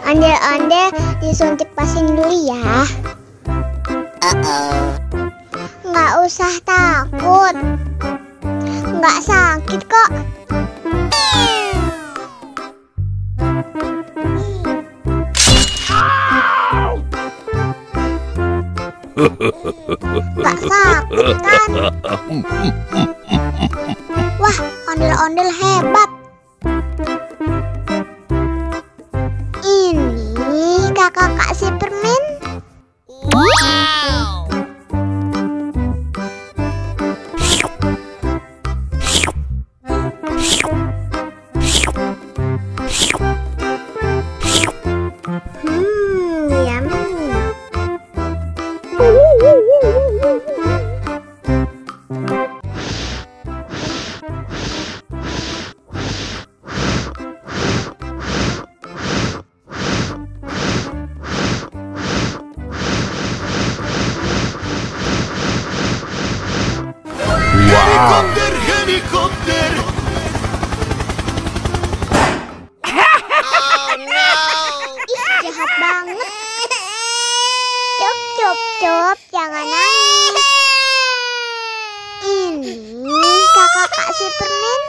Ondel-ondel disuntik vaksin dulu ya. Nggak usah takut, nggak sakit kok. Nggak sakit kan? Wah, ondel-ondel hebat. Ini kakak kasih permen. Wow. Yummy. Helikopter, helikopter. Oh no. Ih, jahat banget. Cup, cup, cup, jangan nangis. Ini kakak kasih permen.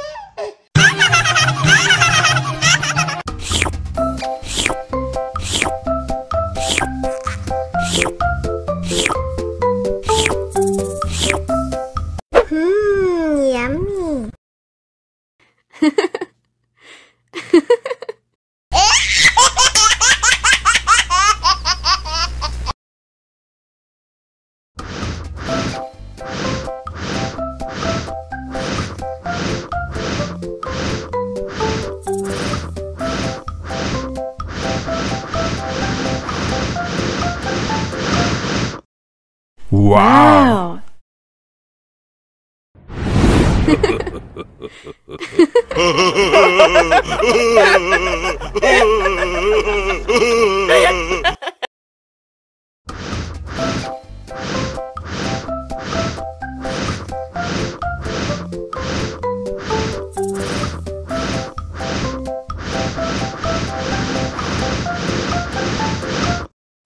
Yummy. Wow.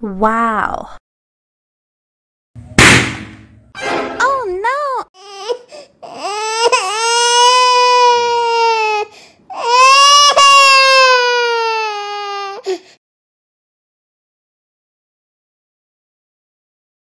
Wow.